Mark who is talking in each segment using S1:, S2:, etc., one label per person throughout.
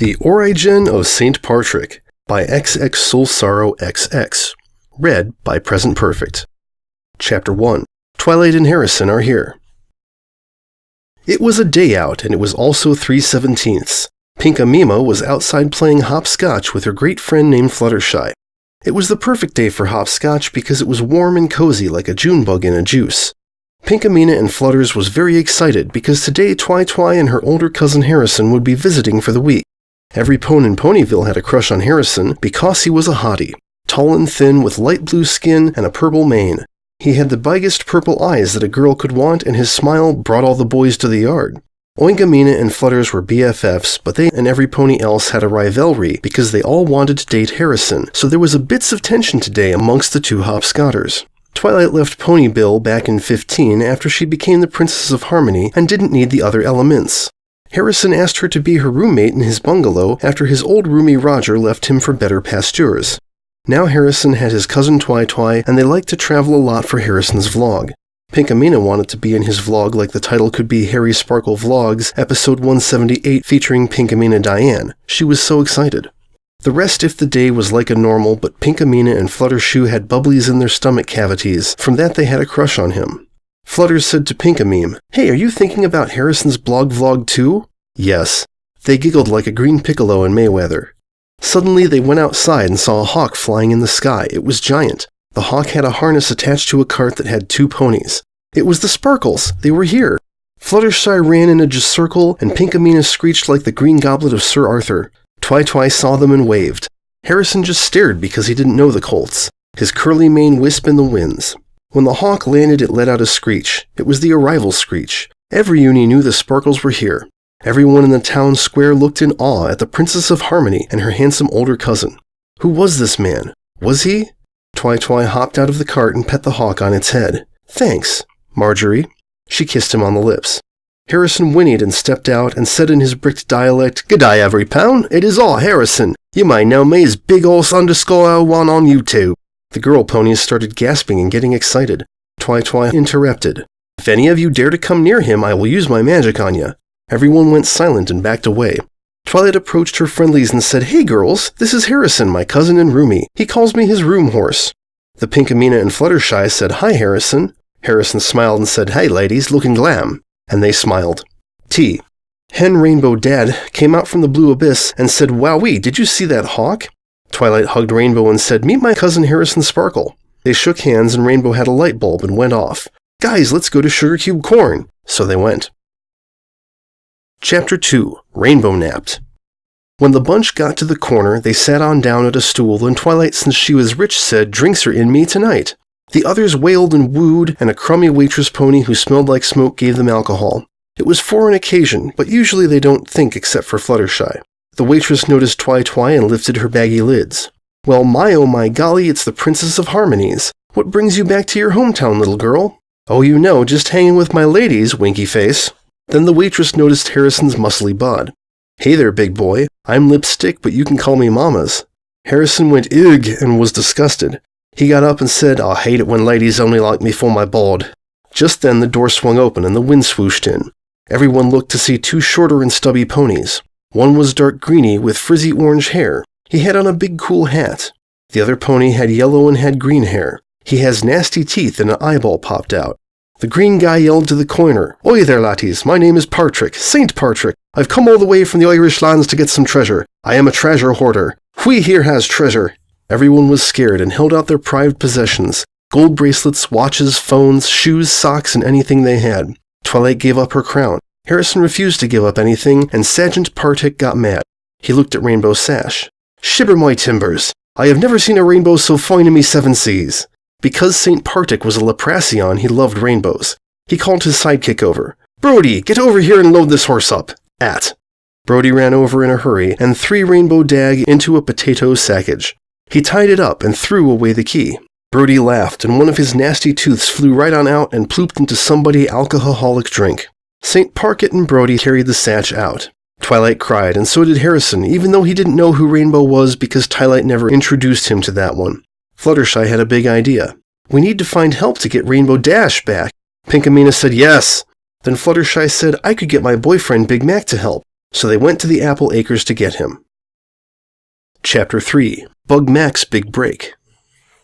S1: The Origen of Saint Partrick by XX Soulsorrow XX. Read by Present Perfect. Chapter 1. Twilight and Harrison are here. It was a day out, and it was also 3/17. Pinkamima was outside playing hopscotch with her great friend named Fluttershy. It was the perfect day for hopscotch because it was warm and cozy like a June bug in a juice. Pinkamina and Flutters was very excited because today Twi and her older cousin Harrison would be visiting for the week. Every pone in Ponyville had a crush on Harrison because he was a hottie, tall and thin with light blue skin and a purple mane. He had the biggest purple eyes that a girl could want, and his smile brought all the boys to the yard. Oingamina and Flutters were BFFs, but they and every pony else had a rivalry because they all wanted to date Harrison, so there was a bits of tension today amongst the two hopscotters. Twilight left Ponyville back in 15 after she became the Princess of Harmony and didn't need the other elements. Harrison asked her to be her roommate in his bungalow after his old roomie Roger left him for better pastures. Now Harrison had his cousin Twi, and they liked to travel a lot for Harrison's vlog. Pinkamina wanted to be in his vlog like the title could be Harry Sparkle Vlogs, episode 178 featuring Pinkamina Diane. She was so excited. The rest if the day was like a normal, but Pinkamina and Fluttershy had bubblies in their stomach cavities. From that they had a crush on him. Flutters said to Pinkameme, "Hey, are you thinking about Harrison's blog vlog too?" "Yes." They giggled like a green piccolo in Mayweather. Suddenly they went outside and saw a hawk flying in the sky. It was giant. The hawk had a harness attached to a cart that had two ponies. It was the Sparkles. They were here. Fluttershy ran in a circle, and Pinkamina screeched like the green goblet of Sir Arthur. Twi saw them and waved. Harrison just stared because he didn't know the colts. His curly mane wisp in the winds. When the hawk landed, it let out a screech. It was the arrival screech. Every uni knew the Sparkles were here. Everyone in the town square looked in awe at the Princess of Harmony and her handsome older cousin. Who was this man? Was he? Twi hopped out of the cart and pet the hawk on its head. "Thanks, Marjorie." She kissed him on the lips. Harrison whinnied and stepped out and said in his bricked dialect, "G'day every pound, it is I, Harrison. You may know me as Big Horse _ one on YouTube." The girl ponies started gasping and getting excited. Twi interrupted. "If any of you dare to come near him, I will use my magic on you." Everyone went silent and backed away. Twilight approached her friendlies and said, "Hey girls, this is Harrison, my cousin and roomie. He calls me his room horse." The Pinkamina and Fluttershy said, "Hi Harrison." Harrison smiled and said, "Hey ladies, looking glam." And they smiled. T. Hen Rainbow Dad came out from the blue abyss and said, "Wowee, did you see that hawk?" Twilight hugged Rainbow and said, "Meet my cousin Harrison Sparkle." They shook hands and Rainbow had a light bulb and went off. "Guys, let's go to Sugar Cube Corn." So they went. Chapter 2. Rainbow Napped. When the bunch got to the corner, they sat on down at a stool, and Twilight, since she was rich, said, "Drinks are in me tonight." The others wailed and wooed, and a crummy waitress pony who smelled like smoke gave them alcohol. It was for an occasion, but usually they don't think except for Fluttershy. The waitress noticed Twi and lifted her baggy lids. "Well, my oh my golly, it's the Princess of Harmonies. What brings you back to your hometown, little girl?" "Oh, you know, just hanging with my ladies, winky face." Then the waitress noticed Harrison's muscly bod. "Hey there, big boy. I'm Lipstick, but you can call me Mamas." Harrison went ugh and was disgusted. He got up and said, "I hate it when ladies only like me for my bod." Just then the door swung open and the wind swooshed in. Everyone looked to see two shorter and stubby ponies. One was dark greeny with frizzy orange hair. He had on a big cool hat. The other pony had yellow and had green hair. He has nasty teeth and an eyeball popped out. The green guy yelled to the coiner, "Oi there, latties, my name is Partrick, Saint Partrick. I've come all the way from the Irish lands to get some treasure. I am a treasure hoarder. We here has treasure." Everyone was scared and held out their prized possessions, gold bracelets, watches, phones, shoes, socks, and anything they had. Twilight gave up her crown. Harrison refused to give up anything, and Sergeant Partrick got mad. He looked at Rainbow's sash. "Shiver my timbers! I have never seen a rainbow so fine in me seven seas." Because St. Partrick was a Lepracion, he loved rainbows. He called his sidekick over. "Brody, get over here and load this horse up." Brody ran over in a hurry and threw Rainbow Dag into a potato sackage. He tied it up and threw away the key. Brody laughed, and one of his nasty tooths flew right on out and plooped into somebody's alcoholic drink. St. Parkett and Brody carried the satch out. Twilight cried, and so did Harrison, even though he didn't know who Rainbow was because Twilight never introduced him to that one. Fluttershy had a big idea. "We need to find help to get Rainbow Dash back." Pinkamina said yes. Then Fluttershy said, "I could get my boyfriend Big Mac to help." so they went to the apple acres to get him. Chapter 3. Bug Mac's Big Break.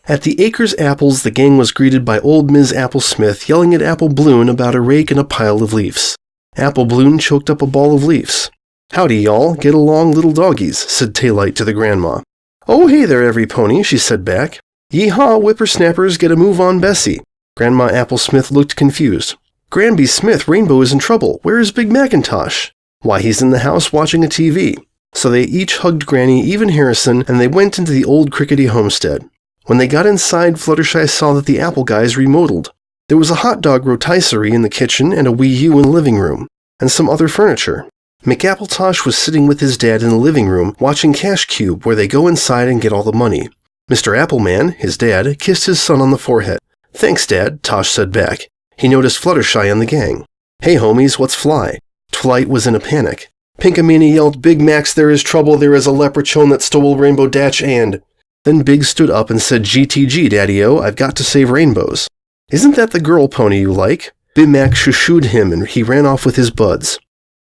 S1: At the Acres Apples, the gang was greeted by old Ms. Applesmith yelling at Apple Bloom about a rake and a pile of leaves. Apple Bloom choked up a ball of leaves. "Howdy, y'all. Get along, little doggies," said Taillight to the grandma. "Oh, hey there, every pony," she said back. "Yee-haw, whippersnappers, get a move on Bessie." Grandma Applesmith looked confused. "Granby Smith, Rainbow is in trouble. Where is Big Macintosh?" "Why, he's in the house watching a TV." So they each hugged Granny, even Harrison, and they went into the old crickety homestead. When they got inside, Fluttershy saw that the Apple guys remodeled. There was a hot dog rotisserie in the kitchen and a Wii U in the living room, and some other furniture. McAppletosh was sitting with his dad in the living room watching Cash Cube, where they go inside and get all the money. Mr. Appleman, his dad, kissed his son on the forehead. "Thanks, Dad," Tosh said back. He noticed Fluttershy and the gang. "Hey, homies, what's fly?" Twilight was in a panic. Pinkamena yelled, "Big Max, there is trouble. There is a leprechaun that stole Rainbow Dash and..." Then Big stood up and said, "GTG, Daddy-O, I've got to save rainbows." "Isn't that the girl pony you like?" Big Mac shoo-shooed him and he ran off with his buds.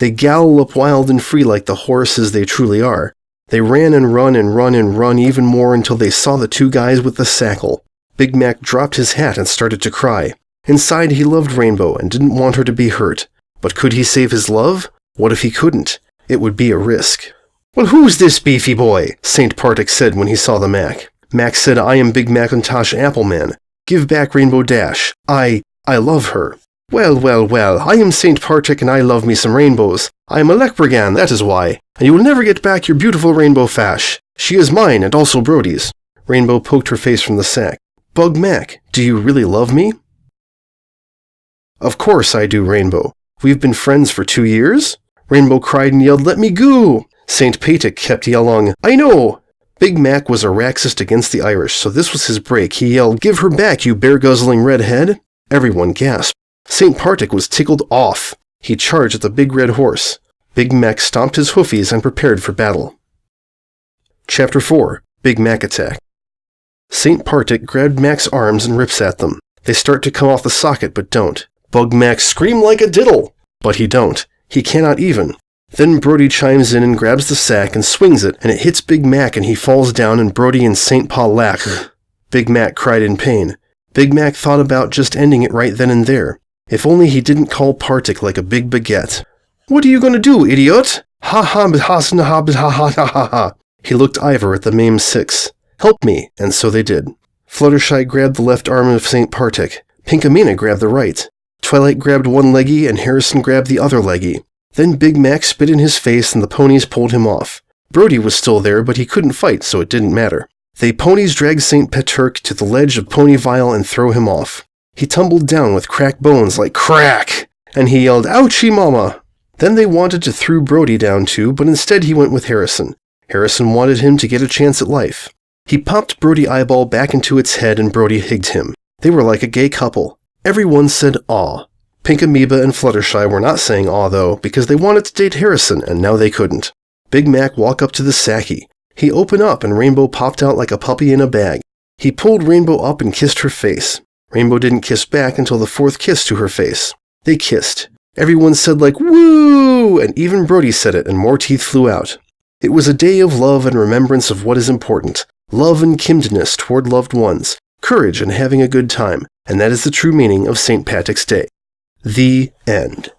S1: They gallop wild and free like the horses they truly are. They ran and run and run and run even more until they saw the two guys with the sackle. Big Mac dropped his hat and started to cry. Inside he loved Rainbow and didn't want her to be hurt. But could he save his love? What if he couldn't? It would be a risk. "Well, who's this beefy boy?" St. Partrick said when he saw the Mac. Mac said, "I am Big Macintosh Appleman. Give back Rainbow Dash. I love her." Well, I am St. Partrick and I love me some rainbows. I am a leprechaun, that is why. And you will never get back your beautiful Rainbow Fash. She is mine and also Brody's." Rainbow poked her face from the sack. "Bug Mac, do you really love me?" "Of course I do, Rainbow. We've been friends for 2 years?" Rainbow cried and yelled, "Let me go!" St. Partrick kept yelling, "I know!" Big Mac was a Raxist against the Irish, so this was his break. He yelled, "Give her back, you bear-guzzling redhead!" Everyone gasped. St. Partrick was tickled off. He charged at the big red horse. Big Mac stomped his hoofies and prepared for battle. Chapter 4. Big Mac Attack. St. Partrick grabbed Mac's arms and rips at them. They start to come off the socket, but don't. Bug Mac scream like a diddle! But he don't. He cannot even. Then Brody chimes in and grabs the sack and swings it, and it hits Big Mac and he falls down and Brody and St. Paul laugh. Big Mac cried in pain. Big Mac thought about just ending it right then and there. If only he didn't call Partrick like a big baguette. "What are you going to do, idiot?" "Ha ha ha ha ha ha ha ha." He looked Ivor at the MAME 6. "Help me," and so they did. Fluttershy grabbed the left arm of St. Partrick. Pinkamena grabbed the right. Twilight grabbed one leggy and Harrison grabbed the other leggy. Then Big Mac spit in his face and the ponies pulled him off. Brody was still there, but he couldn't fight, so it didn't matter. They ponies dragged St. Partrick to the ledge of Ponyville and throw him off. He tumbled down with cracked bones like crack, and he yelled, "Ouchie mama!" Then they wanted to throw Brody down too, but instead he went with Harrison. Harrison wanted him to get a chance at life. He popped Brody eyeball back into its head and Brody higged him. They were like a gay couple. Everyone said aw. Pinkamena and Fluttershy were not saying aw though, because they wanted to date Harrison and now they couldn't. Big Mac walked up to the sacky. He opened up and Rainbow popped out like a puppy in a bag. He pulled Rainbow up and kissed her face. Rainbow didn't kiss back until the fourth kiss to her face. They kissed. Everyone said like, "Woo!" and even Brody said it and more teeth flew out. It was a day of love and remembrance of what is important. Love and kindness toward loved ones. Courage and having a good time. And that is the true meaning of St. Patrick's Day. The end.